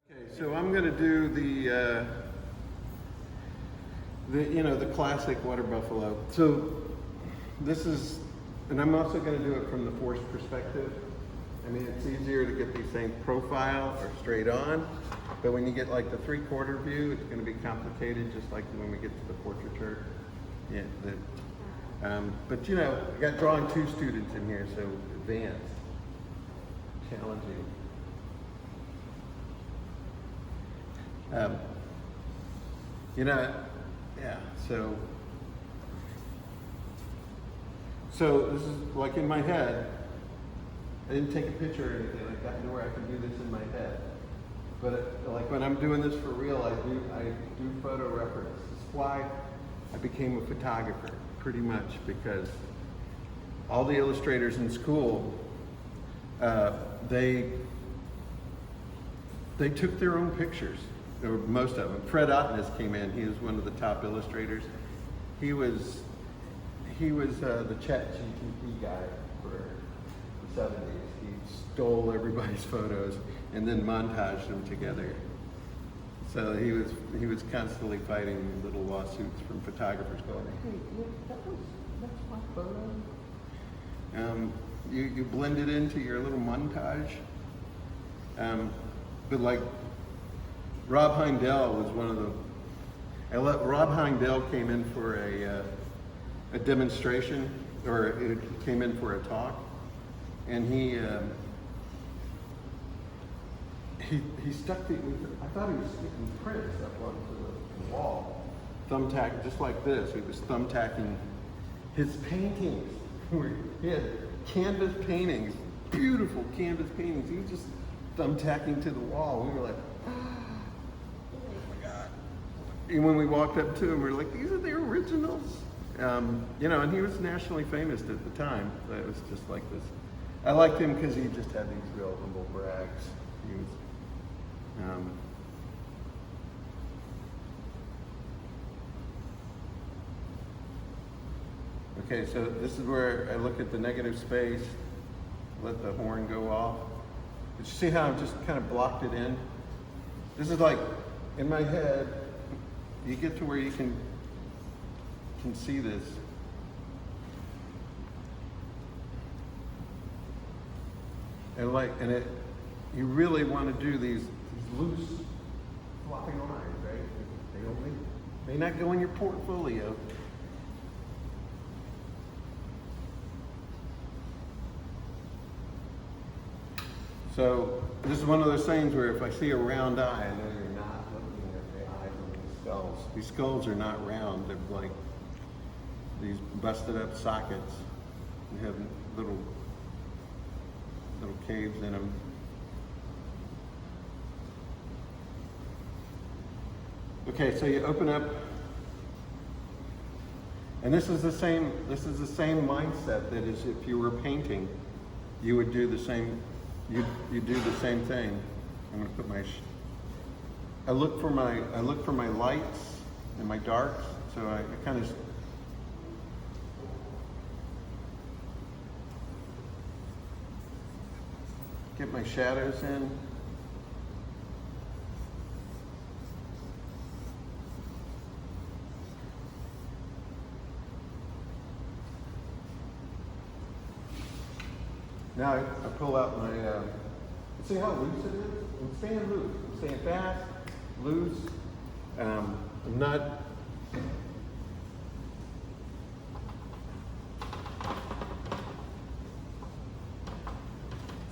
Okay, so I'm going to do the classic water buffalo. So this is, and I'm also going to do it from the force perspective. I mean, it's easier to get these things profile or straight on, but when you get like the 3/4 view, it's going to be complicated, just like when we get to the portraiture. Yeah, but you know, I got drawing 2 students in here, so advanced, challenging. Yeah, so this is like in my head. I didn't take a picture or anything. I got to where I can do this in my head. But like when I'm doing this for real, I do photo reference. This is why I became a photographer, pretty much, because all the illustrators in school, they took their own pictures. Or most of them. Fred Ottness came in. He was one of the top illustrators. He was the ChatGPT guy for the 70s. He stole everybody's photos and then montaged them together. So he was constantly fighting little lawsuits from photographers going, "Hey, that's my photo." You blend it into your little montage. But like Rob Heindel was one of the. Rob Heindel came in for a demonstration, or it came in for a talk, and he stuck the. I thought he was sticking prints up onto the wall, thumbtack, just like this. He was thumbtacking his paintings. He had canvas paintings, beautiful canvas paintings. He was just thumbtacking to the wall. We were like. And when we walked up to him, we were like, "These are the originals," and he was nationally famous at the time. So it was just like this. I liked him because he just had these real humble brags. He was, okay, so this is where I look at the negative space, let the horn go off. But you see how I've just kind of blocked it in? This is like in my head. You get to where you can see this. And you really want to do these loose flopping lines, right? They may not go in your portfolio. So this is one of those things where if I see a round eye, I know you're not looking at the eyes of the skulls. These skulls are not round. They're like these busted up sockets. They have little caves in them. Okay, so you open up, and this is the same mindset that is if you were painting, you would do the same. You do the same thing. I'm going to put my. I look for my lights and my darks. So I kind of. Get my shadows in. Now I pull out my, see how loose it is? I'm staying loose. I'm staying fast, loose. I'm not.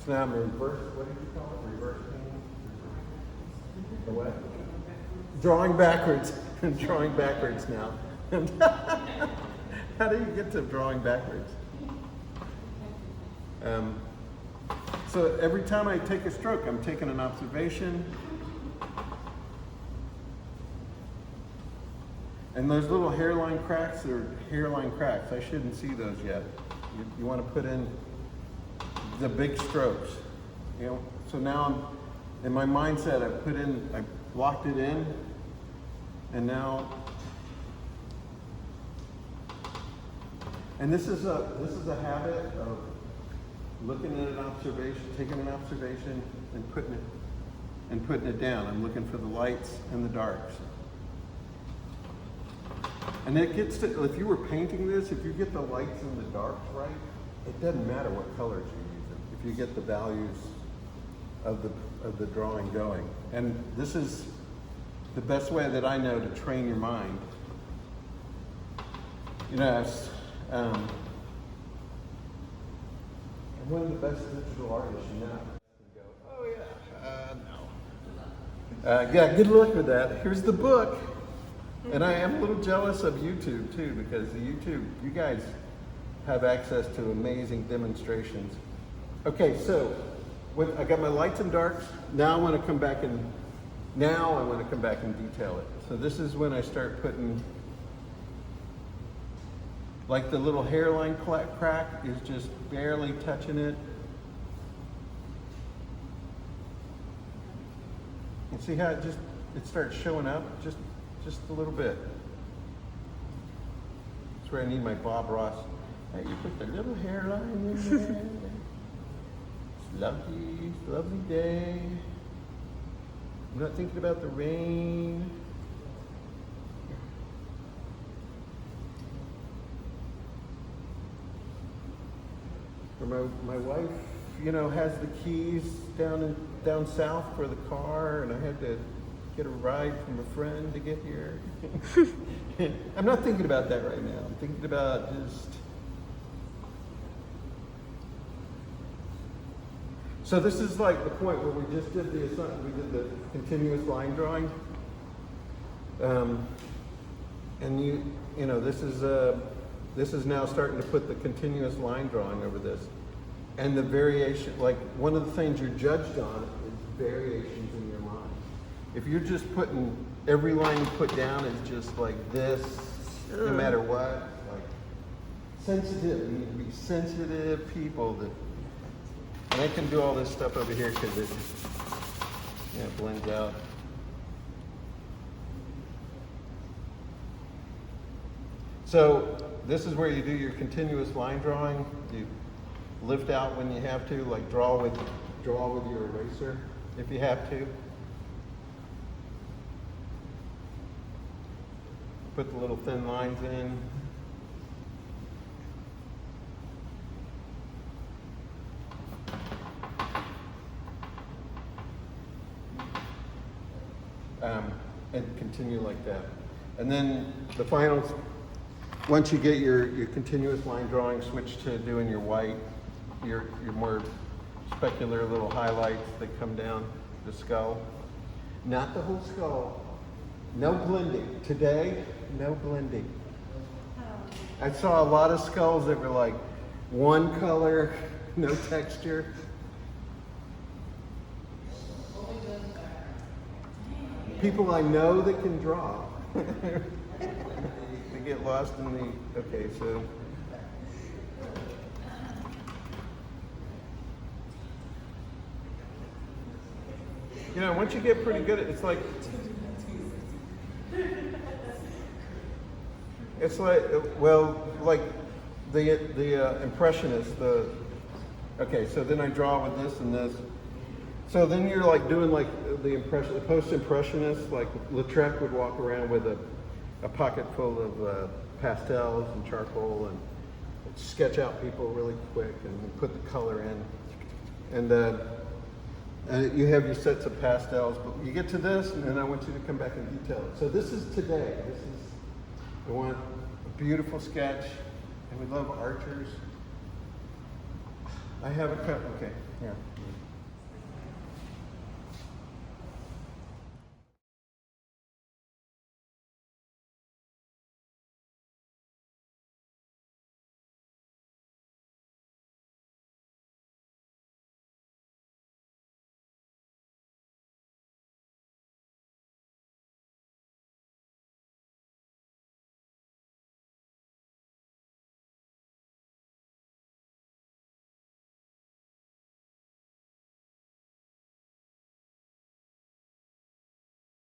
So now I'm reverse, what did you call it? Reverse painting? The what? Drawing backwards. I'm drawing backwards now. How do you get to drawing backwards? So every time I take a stroke, I'm taking an observation. And those little hairline cracks are hairline cracks. I shouldn't see those yet. You want to put in the big strokes. So now I'm in my mindset, I locked it in, and now, and this is a habit of looking at an observation, taking an observation and putting it and putting it down. I'm looking for the lights and the darks. And it gets to, if you were painting this, if you get the lights and the darks right, it doesn't matter what colors you're using, if you get the values of the drawing going. And this is the best way that I know to train your mind. You know, I'm one of the best digital artists you know. And go, oh yeah, no. Yeah, good luck with that. Here's the book. And I am a little jealous of YouTube too, because the YouTube, you guys have access to amazing demonstrations. Okay, so I got my lights and darks. Now I want to come back and detail it. So this is when I start putting, like the little hairline crack is just barely touching it. And see how it starts showing up just a little bit. That's where I need my Bob Ross. Hey, you put the little hairline in there. It's lovely day. I'm not thinking about the rain. Or my wife, you know, has the keys down south for the car, and I had to get a ride from a friend to get here. I'm not thinking about that right now. I'm thinking about just. So this is like the point where we just did the continuous line drawing, and you know this is now starting to put the continuous line drawing over this, and the variation. Like one of the things you're judged on is variations in your mind. If you're just putting every line you put down is just like this, no matter what, like sensitive. You need to be sensitive people that. And I can do all this stuff over here because it blends out. So this is where you do your continuous line drawing. You lift out when you have to, like draw with your eraser if you have to. Put the little thin lines in. And continue like that. And then the final, once you get your continuous line drawing, switch to doing your white, your more specular little highlights that come down the skull. Not the whole skull. No blending. Today, no blending. I saw a lot of skulls that were like one color, no texture. People I know that can draw. They get lost in the, okay, so. You know, once you get pretty good at it, it's like, well, like the impressionists, okay, so then I draw with this and this. So then you're like doing like the post-impressionists, like Lautrec would walk around with a pocket full of pastels and charcoal and sketch out people really quick and put the color in. And you have your sets of pastels, but you get to this and then I want you to come back and detail it. So this is today. I want a beautiful sketch, and we love archers. I have a cut, okay, here.